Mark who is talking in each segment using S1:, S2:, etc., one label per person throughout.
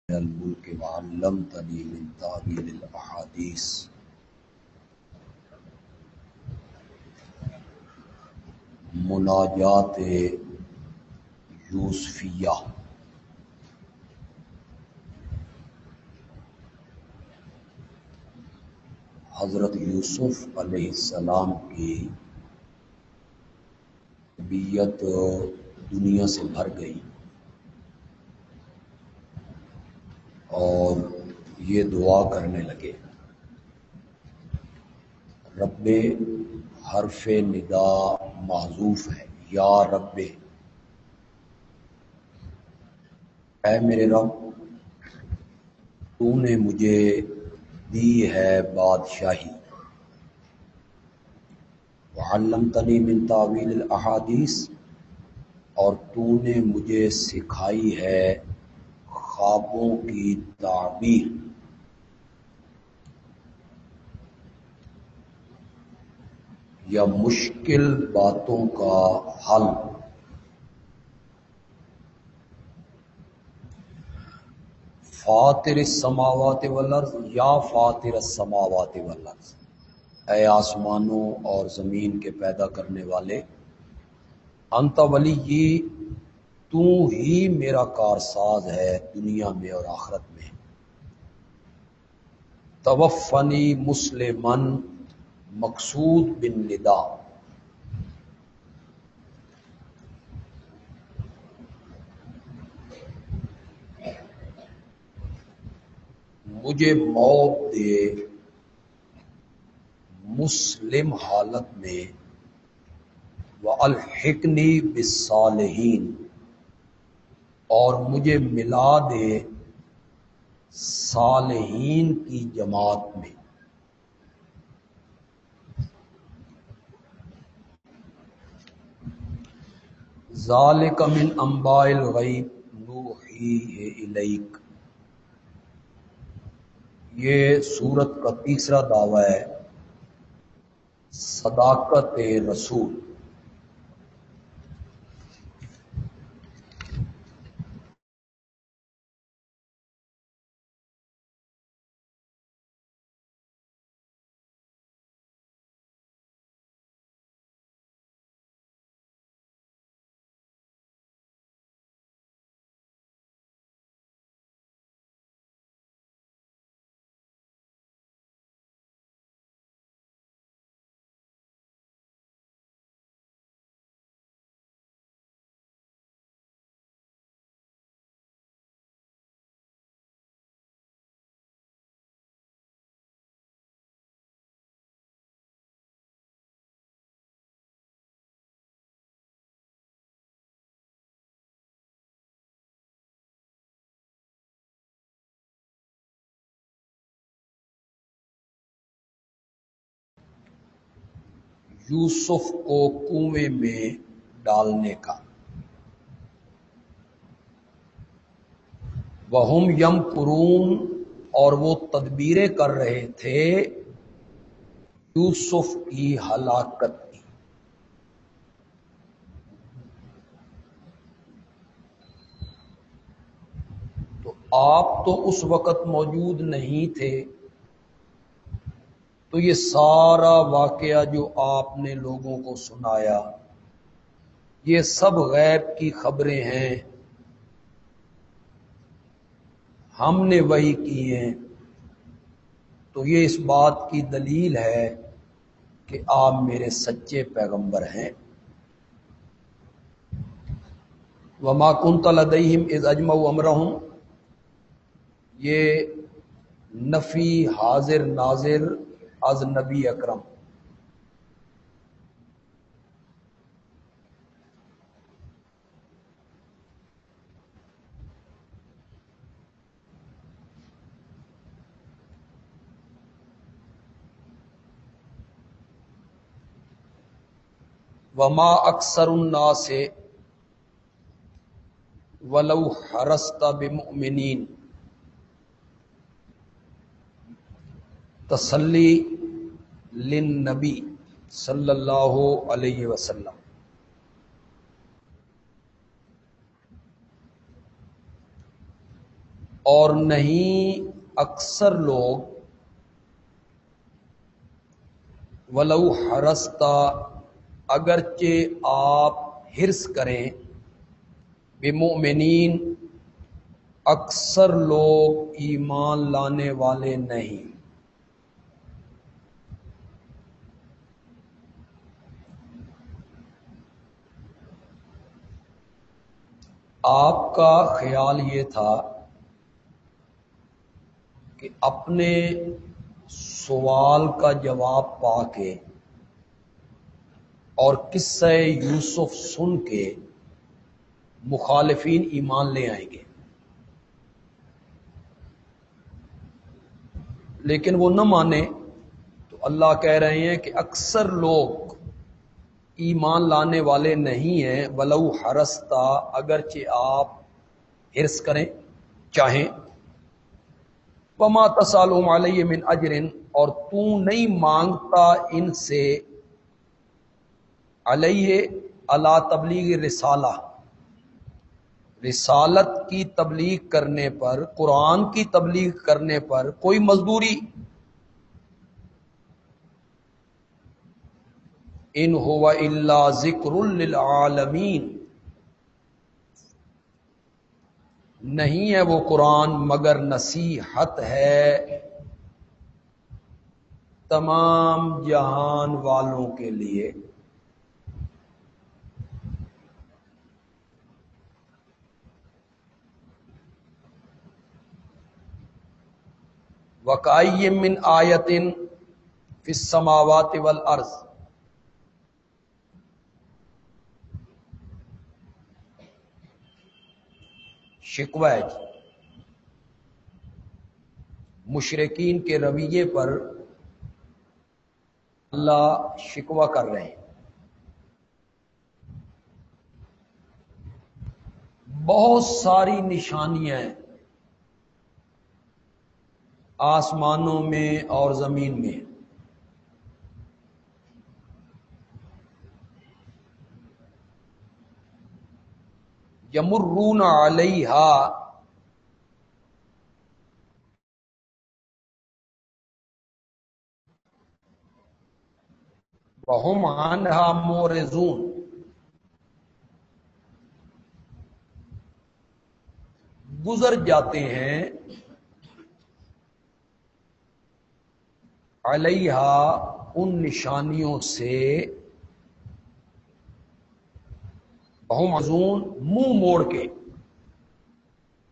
S1: الملک وعلمتنی من تاویل الاحادیث مناجات یوسفیہ۔ حضرت یوسف علیہ السلام کی طبیعت دنیا سے بھر گئی اور یہ دعا کرنے لگے، رب حرف ندا محذوف ہے، یا رب، اے میرے رب، تو نے مجھے دی ہے بادشاہی، وعلمتنی من تاویل الاحادیث، اور تو نے مجھے سکھائی ہے خوابوں کی تعبیر، یا مشکل باتوں کا حل۔ فاطر السماوات والارض، یا فاطر السماوات والارض، اے آسمانوں اور زمین کے پیدا کرنے والے، انت ولی، تو ہی میرا کارساز ہے دنیا میں اور آخرت میں، توفنی مسلمن، مقصود بن ندا، مجھے موت دے مسلم حالت میں، وَأَلْحِقْنِي بِالصَّالِحِينَ، اور مجھے ملا دے صالحین کی جماعت میں۔ ذَلِكَ مِنْ أَنْبَاءِ الْغَیْبِ نُوحِیہ اِلَیْکَ، یہ سورت کا تیسرا دعویٰ ہے صداقت رسول۔ یوسف کو کنویں میں ڈالنے کا۔ وَهُمْ يَمْكُرُونَ، اور وہ تدبیریں کر رہے تھے یوسف کی ہلاکت کی۔ تو آپ تو اس وقت موجود نہیں تھے، تو یہ سارا واقعہ جو آپ نے لوگوں کو سنایا، یہ سب غیب کی خبریں ہیں، ہم نے وحی کی ہیں، تو یہ اس بات کی دلیل ہے کہ آپ میرے سچے پیغمبر ہیں۔ وما كنت لديهم اذ اجمعوا امرهم، یہ نفی حاضر ناظر از نبی اکرم۔ وما اکثر الناس ولو حرصت بمؤمنین، تسلی للنبی صلی اللہ علیہ وسلم۔ اور نہیں اکثر لوگ ولو حرستا اگرچہ آپ حرص کریں بمؤمنین اکثر لوگ ایمان لانے والے نہیں. آپ کا خیال یہ تھا کہ اپنے سوال کا جواب پا کے اور قصہ یوسف سن کے مخالفین ایمان لے آئیں گے، لیکن وہ نہ مانے تو اللہ کہہ رہے ہیں کہ اکثر لوگ ایمان لانے والے نہیں ہیں. ولو حرستا اگرچہ آپ حرص کریں چاہیں. وما تسالهم علیہ من اجر اور تو نہیں مانگتا ان سے علیہ علی تبلیغ رسالہ رسالت کی تبلیغ کرنے پر، قرآن کی تبلیغ کرنے پر کوئی مزدوری. ان هو الا ذکر للعالمین نہیں ہے وہ قرآن مگر نصیحت ہے تمام جہان والوں کے لیے. وَكَأَيٍّ مِّنْ آیَةٍ فِي السَّمَاوَاتِ وَالْأَرْضِ شکوہ ہے جی مشرکین کے رویے پر اللہ شکوہ کر رہے ہیں. بہت ساری نشانیاں ہیں آسمانوں میں اور زمین میں. یمرون علیہا وہم عنہا معرضون گزر جاتے ہیں علیہا ان نشانیوں سے وہم معرضون منہ موڑ کے،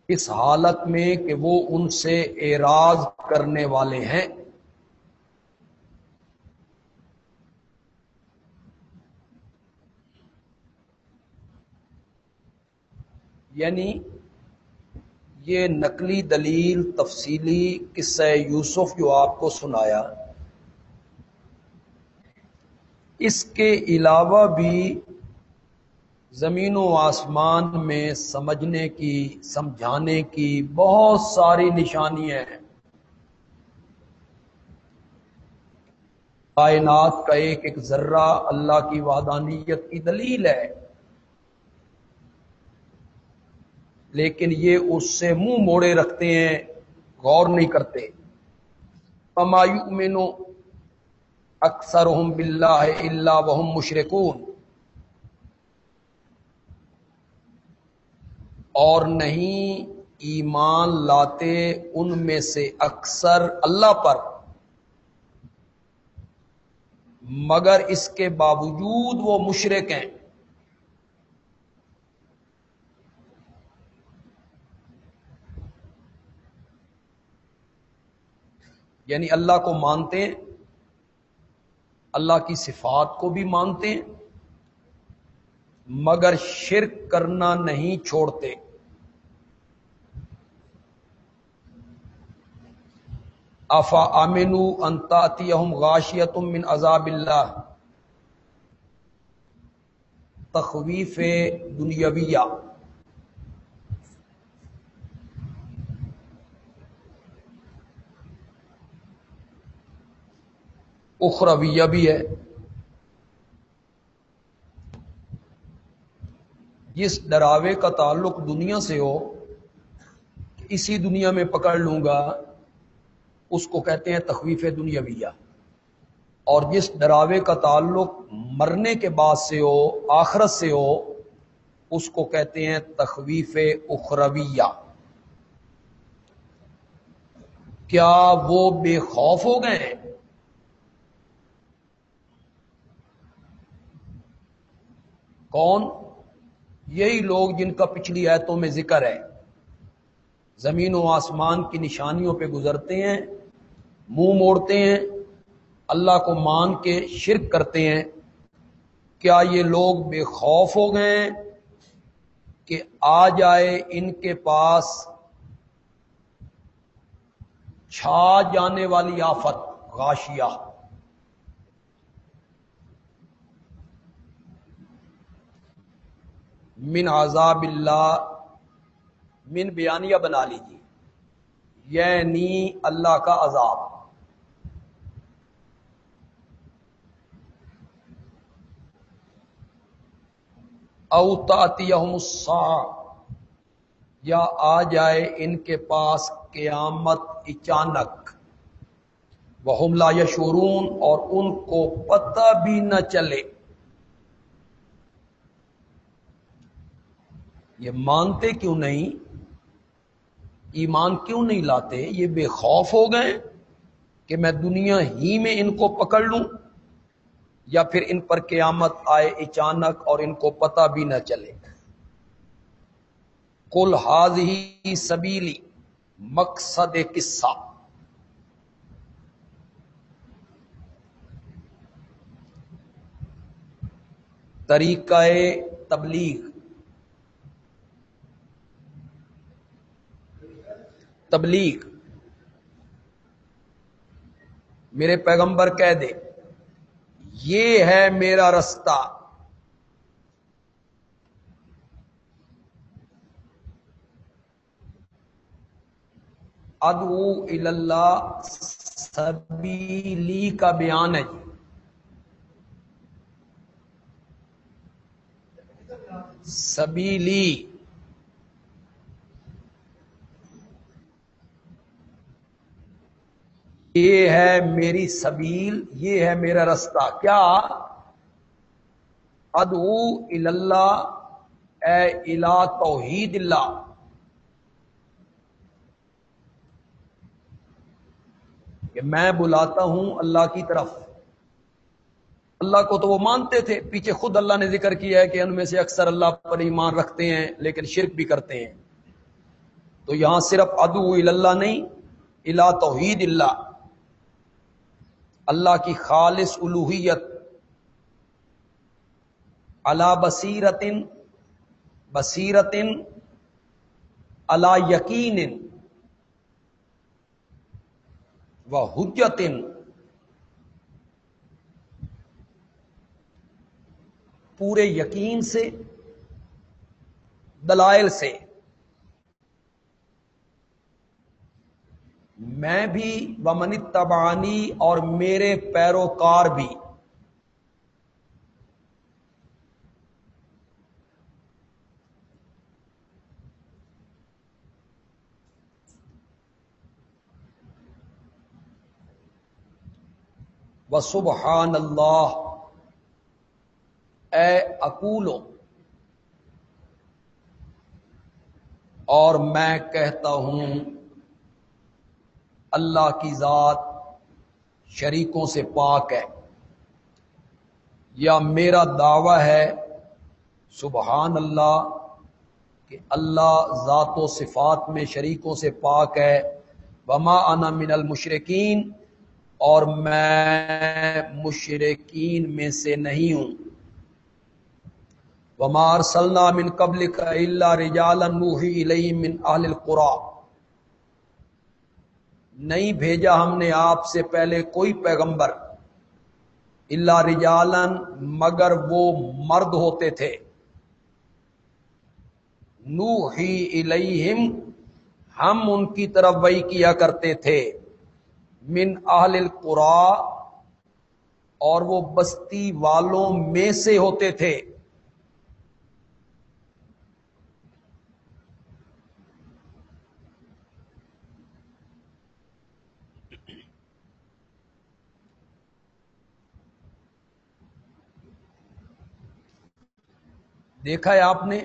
S1: اس حالت میں کہ وہ ان سے اعراض کرنے والے ہیں. یعنی یہ نقلی دلیل تفصیلی قصہ یوسف جو آپ کو سنایا، اس کے علاوہ بھی زمین و آسمان میں سمجھنے کی، سمجھانے کی بہت ساری نشانیاں ہیں. کائنات کا ایک ایک ذرہ اللہ کی وحدانیت کی دلیل ہے، لیکن یہ اس سے منہ موڑے رکھتے ہیں، غور نہیں کرتے. فما یؤمن اکثرهم باللہ الا وهم مشرکون اور نہیں ایمان لاتے ان میں سے اکثر اللہ پر مگر اس کے باوجود وہ مشرک ہیں. یعنی اللہ کو مانتے ہیں، اللہ کی صفات کو بھی مانتے ہیں، مگر شرک کرنا نہیں چھوڑتے. افا امنوا ان تاتیہم غاشیۃ من عذاب اللہ تخویف دنیاویہ. اخرویہ بھی ہے. جس ڈراوے کا تعلق دنیا سے ہو کہ اسی دنیا میں پکڑ لوں گا، اس کو کہتے ہیں تخویف دنیاویہ، اور جس ڈراوے کا تعلق مرنے کے بعد سے ہو، آخرت سے ہو، اس کو کہتے ہیں تخویف اخرویہ۔ کیا وہ بے خوف ہو گئے ہیں؟ کون؟ یہی لوگ جن کا پچھلی آیتوں میں ذکر ہے، زمین و آسمان کی نشانیوں پہ گزرتے ہیں، منہ موڑتے ہیں، اللہ کو مان کے شرک کرتے ہیں۔ کیا یہ لوگ بے خوف ہو گئے ہیں کہ آ جائے ان کے پاس چھا جانے والی آفت، غاشیہ؟ من عذاب اللہ، من بیانیہ بنا لیجیے، یعنی اللہ کا عذاب۔ او تأتیہم الساعہ، یا آ جائے ان کے پاس قیامت اچانک، وہم لا یشعرون، اور ان کو پتہ بھی نہ چلے۔ یہ مانتے کیوں نہیں؟ ایمان کیوں نہیں لاتے؟ یہ بے خوف ہو گئے کہ میں دنیا ہی میں ان کو پکڑ لوں، یا پھر ان پر قیامت آئے اچانک اور ان کو پتہ بھی نہ چلے۔ قل ھذہ سبیلی، مقصد قصہ، طریقہ تبلیغ، تبلیغ میرے پیغمبر کہہ دے یہ ہے میرا رستہ، ادعو الی اللہ، سبیلی کا بیان ہے جی، سبیلی، یہ ہے میری سبیل، یہ ہے میرا رستہ۔ کیا؟ ادعو الی اللہ، اے الی توحید اللہ، کہ میں بلاتا ہوں اللہ کی طرف۔ اللہ کو تو وہ مانتے تھے، پیچھے خود اللہ نے ذکر کیا ہے کہ ان میں سے اکثر اللہ پر ایمان رکھتے ہیں لیکن شرک بھی کرتے ہیں۔ تو یہاں صرف ادعو الی اللہ نہیں، الی توحید اللہ، اللہ کی خالص الوہیت، علی بصیرت، بصیرت، علی یقین و حجت، پورے یقین سے، دلائل سے۔ میں بھی ومن اتبعنی، اور میرے پیروکار بھی۔ وسبحان اللہ، اے اقولو، اور میں کہتا ہوں اللہ کی ذات شریکوں سے پاک ہے، یا میرا دعویٰ ہے سبحان اللہ کہ اللہ ذات و صفات میں شریکوں سے پاک ہے۔ وما انا من المشرکین، اور میں مشرکین میں سے نہیں ہوں۔ وما ارسلنا من قبلک الا رجالا نوحی الیہم من اہل القری، نہیں بھیجا ہم نے آپ سے پہلے کوئی پیغمبر، الا رجالا، مگر وہ مرد ہوتے تھے، نوحی الیہم، ہم ان کی طرف وحی کیا کرتے تھے، من اہل القری، اور وہ بستی والوں میں سے ہوتے تھے۔ دیکھا ہے آپ نے،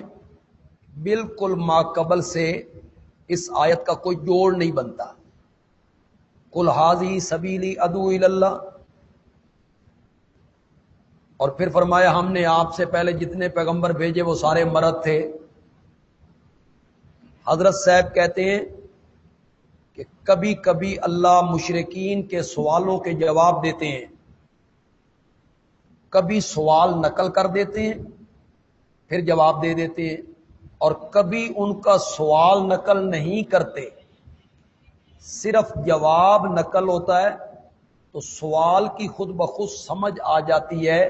S1: بالکل ماقبل سے اس آیت کا کوئی جوڑ نہیں بنتا. قل ھذہ سبیلی ادعو الی اللہ، اور پھر فرمایا ہم نے آپ سے پہلے جتنے پیغمبر بھیجے وہ سارے مرد تھے. حضرت صاحب کہتے ہیں کہ کبھی کبھی اللہ مشرکین کے سوالوں کے جواب دیتے ہیں، کبھی سوال نقل کر دیتے ہیں پھر جواب دے دیتے ہیں، اور کبھی ان کا سوال نقل نہیں کرتے، صرف جواب نقل ہوتا ہے تو سوال کی خود بخود سمجھ آ جاتی ہے.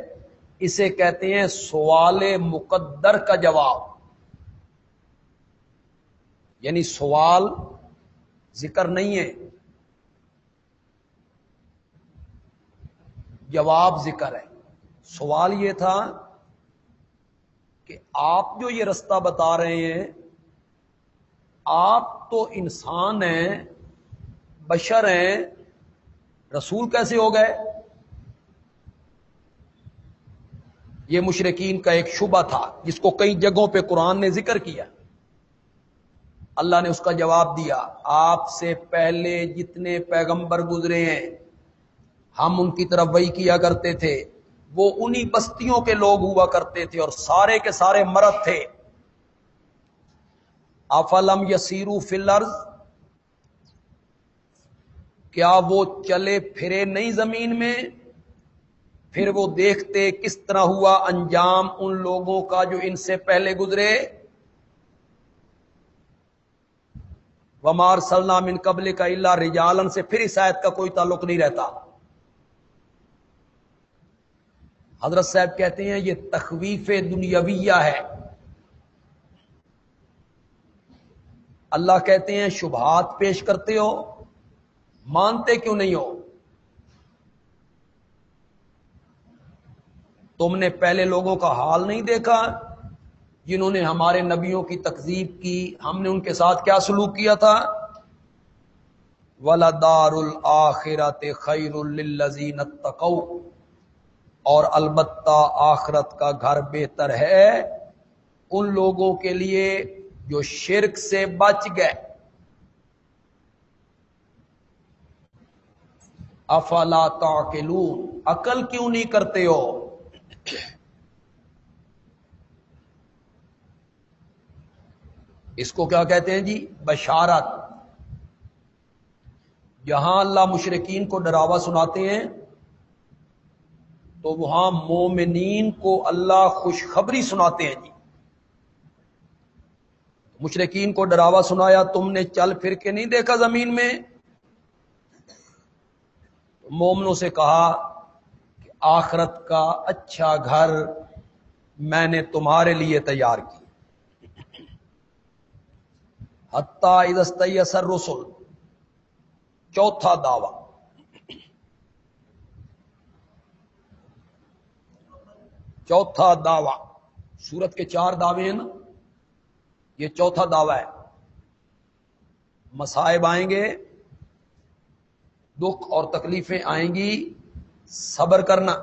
S1: اسے کہتے ہیں سوال مقدر کا جواب، یعنی سوال ذکر نہیں ہے، جواب ذکر ہے. سوال یہ تھا کہ آپ جو یہ رستہ بتا رہے ہیں، آپ تو انسان ہیں، بشر ہیں، رسول کیسے ہو گئے؟ یہ مشرکین کا ایک شبہ تھا جس کو کئی جگہوں پہ قرآن نے ذکر کیا. اللہ نے اس کا جواب دیا، آپ سے پہلے جتنے پیغمبر گزرے ہیں ہم ان کی طرف وحی کیا کرتے تھے، وہ انہی بستیوں کے لوگ ہوا کرتے تھے اور سارے کے سارے مرد تھے. افلم یسیروا فی الارض، کیا وہ چلے پھرے نہیں زمین میں، پھر وہ دیکھتے کس طرح ہوا انجام ان لوگوں کا جو ان سے پہلے گزرے. وَمَا أَرْسَلْنَا مِن قَبْلِكَ إِلَّا رِجَالًا سے پھر اس آیت کا کوئی تعلق نہیں رہتا. حضرت صاحب کہتے ہیں یہ تخویف دنیاویہ ہے. اللہ کہتے ہیں شبہات پیش کرتے ہو، مانتے کیوں نہیں ہو؟ تم نے پہلے لوگوں کا حال نہیں دیکھا جنہوں نے ہمارے نبیوں کی تکذیب کی، ہم نے ان کے ساتھ کیا سلوک کیا تھا؟ وَلَدَارُ الْآخِرَةِ خَيْرٌ لِلَّذِينَ اتَّقَوْا، اور البتہ آخرت کا گھر بہتر ہے ان لوگوں کے لیے جو شرک سے بچ گئے. افلا تعقلون، عقل کیوں نہیں کرتے ہو؟ اس کو کیا کہتے ہیں جی؟ بشارت. جہاں اللہ مشرکین کو ڈراوا سناتے ہیں تو وہاں مومنین کو اللہ خوشخبری سناتے ہیں جی. مشرکین کو ڈراوا سنایا، تم نے چل پھر کے نہیں دیکھا زمین میں؟ مومنوں سے کہا کہ آخرت کا اچھا گھر میں نے تمہارے لیے تیار کی. حتی اذا استیأس الرسل، چوتھا دعویٰ. چوتھا دعویٰ، سورت کے 4 دعوے ہیں نا، یہ چوتھا دعویٰ ہے. مصائب آئیں گے، دکھ اور تکلیفیں آئیں گی، صبر کرنا.